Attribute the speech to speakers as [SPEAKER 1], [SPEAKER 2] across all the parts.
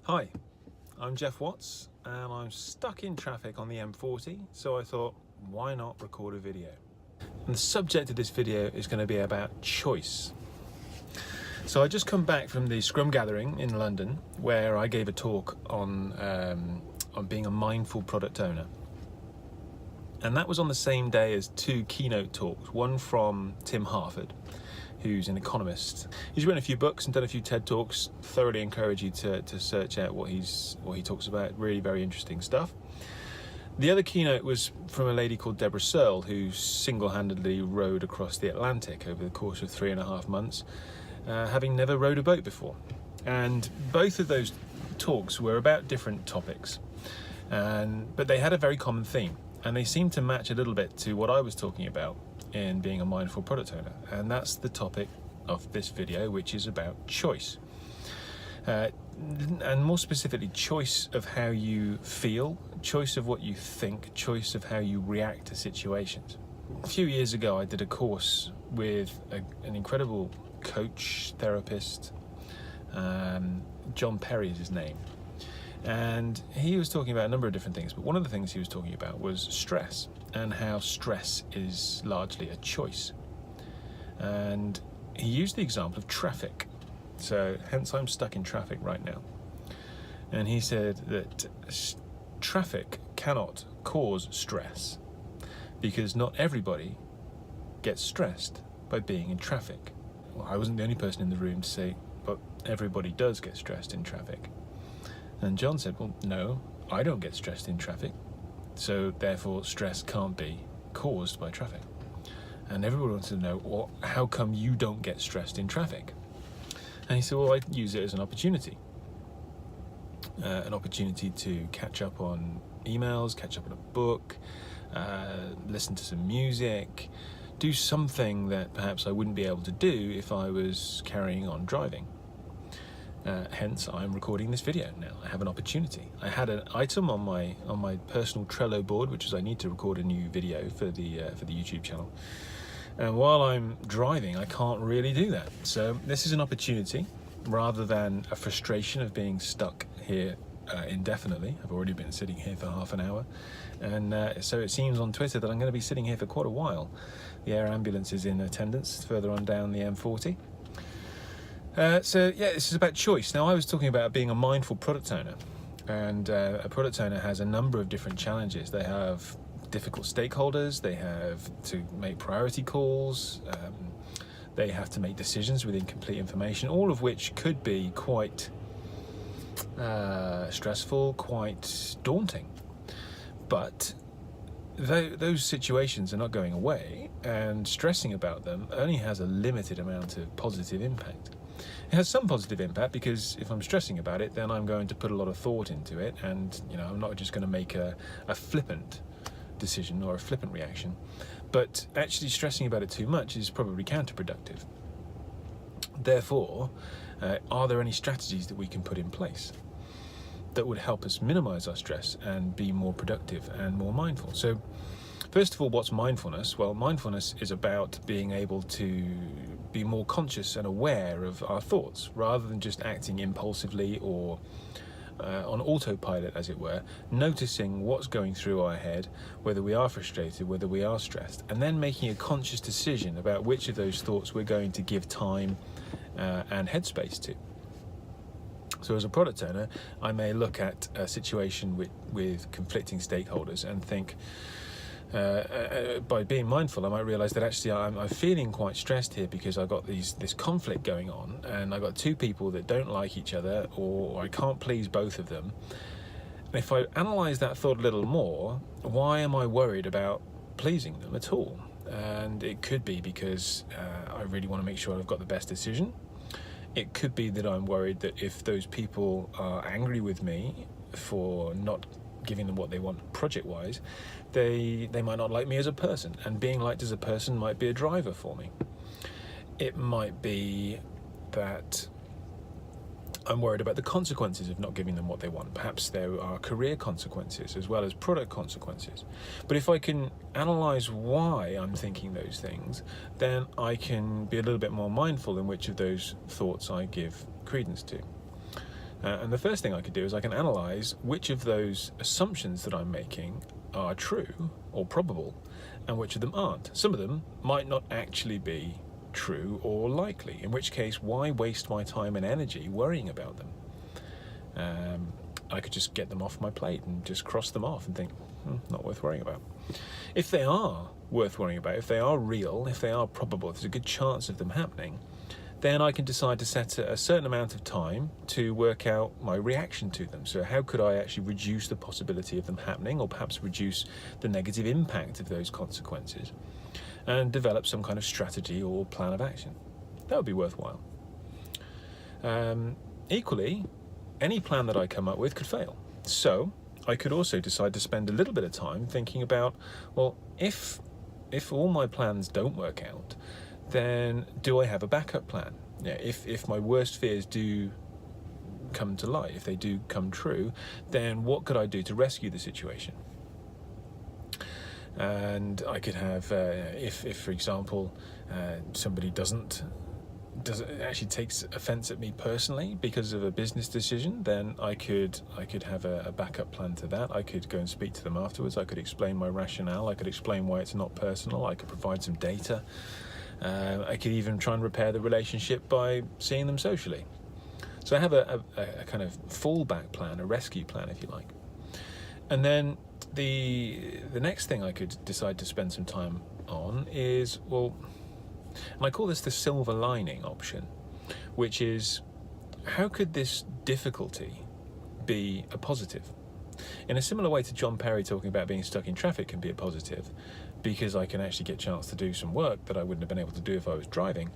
[SPEAKER 1] Hi, I'm Geoff Watts and I'm stuck in traffic on the M40, so I thought, why not record a video? And the subject of this video is going to be about choice. So I just come back from the Scrum gathering in London where I gave a talk on being a mindful product owner. And that was on the same day as two keynote talks, one from Tim Harford, who's an economist. He's written a few books and done a few TED Talks. Thoroughly encourage you to search out what he talks about. Really very interesting stuff. The other keynote was from a lady called Deborah Searle, who single-handedly rowed across the Atlantic over the course of 3.5 months, having never rowed a boat before. And both of those talks were about different topics, but they had a very common theme, and they seemed to match a little bit to what I was talking about in being a mindful product owner. And that's the topic of this video, which is about choice. And more specifically, choice of how you feel, choice of what you think, choice of how you react to situations. A few years ago, I did a course with an incredible coach, therapist, John Perry is his name. And he was talking about a number of different things, but one of the things he was talking about was stress and how stress is largely a choice. And he used the example of traffic. So hence I'm stuck in traffic right now. And he said that traffic cannot cause stress because not everybody gets stressed by being in traffic. Well, I wasn't the only person in the room to say, but everybody does get stressed in traffic. And John said, well, no, I don't get stressed in traffic, so therefore stress can't be caused by traffic. And everyone wants to know, well, how come you don't get stressed in traffic? And he said, well, I use it as an opportunity to catch up on emails, catch up on a book, listen to some music, do something that perhaps I wouldn't be able to do if I was carrying on driving. Hence, I'm recording this video now. I have an opportunity. I had an item on my personal Trello board, which is I need to record a new video for the YouTube channel. And while I'm driving, I can't really do that. So this is an opportunity, rather than a frustration of being stuck here indefinitely. I've already been sitting here for half an hour, and so it seems on Twitter that I'm going to be sitting here for quite a while. The air ambulance is in attendance further on down the M40. So yeah, this is about choice. Now, I was talking about being a mindful product owner, and a product owner has a number of different challenges. They have difficult stakeholders, they have to make priority calls, they have to make decisions with incomplete information, all of which could be quite stressful, quite daunting. But those situations are not going away, and stressing about them only has a limited amount of positive impact. It has some positive impact because if I'm stressing about it, then I'm going to put a lot of thought into it, and I'm not just going to make a flippant decision or a flippant reaction. But actually stressing about it too much is probably counterproductive. Therefore, are there any strategies that we can put in place that would help us minimize our stress and be more productive and more mindful? So first of all, what's mindfulness? Well, mindfulness is about being able to be more conscious and aware of our thoughts, rather than just acting impulsively or on autopilot, as it were, noticing what's going through our head, whether we are frustrated, whether we are stressed, and then making a conscious decision about which of those thoughts we're going to give time and headspace to. So as a product owner, I may look at a situation with conflicting stakeholders and think, by being mindful, I might realize that actually I'm feeling quite stressed here because I've got this conflict going on, and I've got two people that don't like each other, or I can't please both of them. And if I analyze that thought a little more, why am I worried about pleasing them at all? And it could be because I really want to make sure I've got the best decision. It could be that I'm worried that if those people are angry with me for not giving them what they want project-wise, they might not like me as a person, and being liked as a person might be a driver for me. It might be that I'm worried about the consequences of not giving them what they want. Perhaps there are career consequences as well as product consequences. But if I can analyze why I'm thinking those things, then I can be a little bit more mindful in which of those thoughts I give credence to. And the first thing I could do is I can analyse which of those assumptions that I'm making are true or probable and which of them aren't. Some of them might not actually be true or likely, in which case why waste my time and energy worrying about them? I could just get them off my plate and just cross them off and think, not worth worrying about. If they are worth worrying about, if they are real, if they are probable, if there's a good chance of them happening, then I can decide to set a certain amount of time to work out my reaction to them. So how could I actually reduce the possibility of them happening, or perhaps reduce the negative impact of those consequences, and develop some kind of strategy or plan of action? That would be worthwhile. Equally, any plan that I come up with could fail. So I could also decide to spend a little bit of time thinking about, well, if all my plans don't work out, then do I have a backup plan? Yeah, if my worst fears do come to light, if they do come true, then what could I do to rescue the situation? And I could have, if for example, somebody doesn't actually takes offence at me personally because of a business decision, then I could have a backup plan to that. I could go and speak to them afterwards. I could explain my rationale. I could explain why it's not personal. I could provide some data. I could even try and repair the relationship by seeing them socially. So I have a kind of fallback plan, a rescue plan, if you like. And then the next thing I could decide to spend some time on is, well, and I call this the silver lining option, which is, how could this difficulty be a positive? In a similar way to John Perry talking about being stuck in traffic can be a positive, because I can actually get a chance to do some work that I wouldn't have been able to do if I was driving.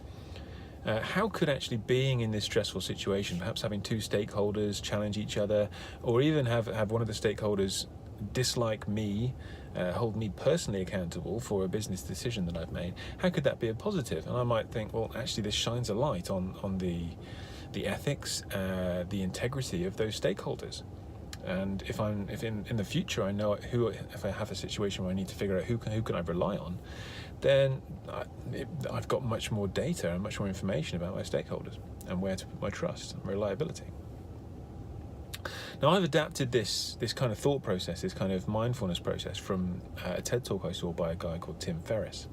[SPEAKER 1] How could actually being in this stressful situation, perhaps having two stakeholders challenge each other, or even have one of the stakeholders dislike me, hold me personally accountable for a business decision that I've made, how could that be a positive? And I might think, well, actually this shines a light on the ethics, the integrity of those stakeholders. And if in the future I know if I have a situation where I need to figure out who can I rely on, then I've got much more data and much more information about my stakeholders and where to put my trust and reliability. Now, I've adapted this kind of thought process, this kind of mindfulness process, from a TED talk I saw by a guy called Tim Ferriss.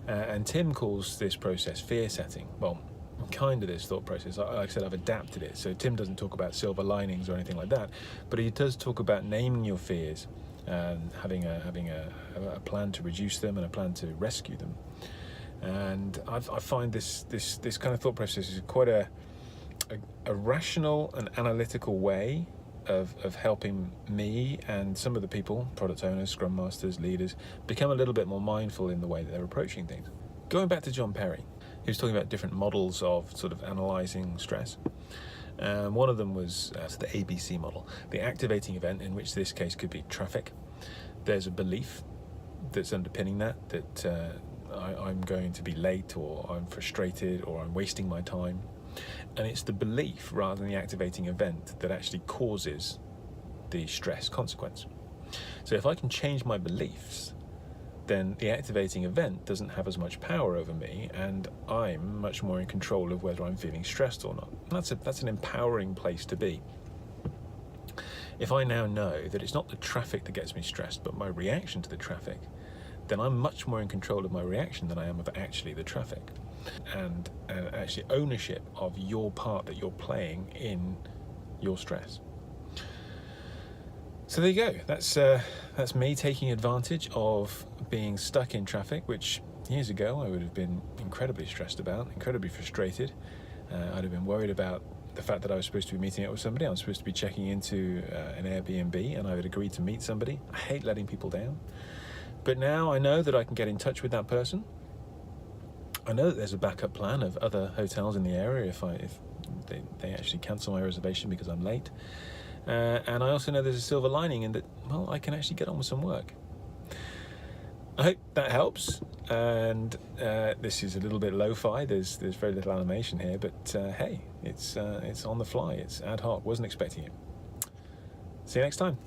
[SPEAKER 1] And Tim calls this process fear setting. Well, kind of this thought process. Like I said, I've adapted it. So Tim doesn't talk about silver linings or anything like that, but he does talk about naming your fears and having a plan to reduce them and a plan to rescue them. And I find this kind of thought process is quite a rational and analytical way of helping me and some of the people, product owners, scrum masters, leaders, become a little bit more mindful in the way that they're approaching things. Going back to John Perry, he was talking about different models of sort of analysing stress. One of them was the ABC model, the activating event, in which this case could be traffic. There's a belief that's underpinning that I'm going to be late, or I'm frustrated, or I'm wasting my time. And it's the belief rather than the activating event that actually causes the stress consequence. So if I can change my beliefs, then the activating event doesn't have as much power over me, and I'm much more in control of whether I'm feeling stressed or not. And that's an empowering place to be. If I now know that it's not the traffic that gets me stressed, but my reaction to the traffic, then I'm much more in control of my reaction than I am of actually the traffic. And actually ownership of your part that you're playing in your stress. So there you go. That's me taking advantage of being stuck in traffic, which years ago I would have been incredibly stressed about, incredibly frustrated. I'd have been worried about the fact that I was supposed to be meeting up with somebody. I was supposed to be checking into an Airbnb, and I had agreed to meet somebody. I hate letting people down. But now I know that I can get in touch with that person. I know that there's a backup plan of other hotels in the area if they actually cancel my reservation because I'm late. And I also know there's a silver lining in that, well, I can actually get on with some work. I hope that helps. And this is a little bit lo-fi. There's very little animation here, but hey, it's on the fly. It's ad hoc. Wasn't expecting it. See you next time.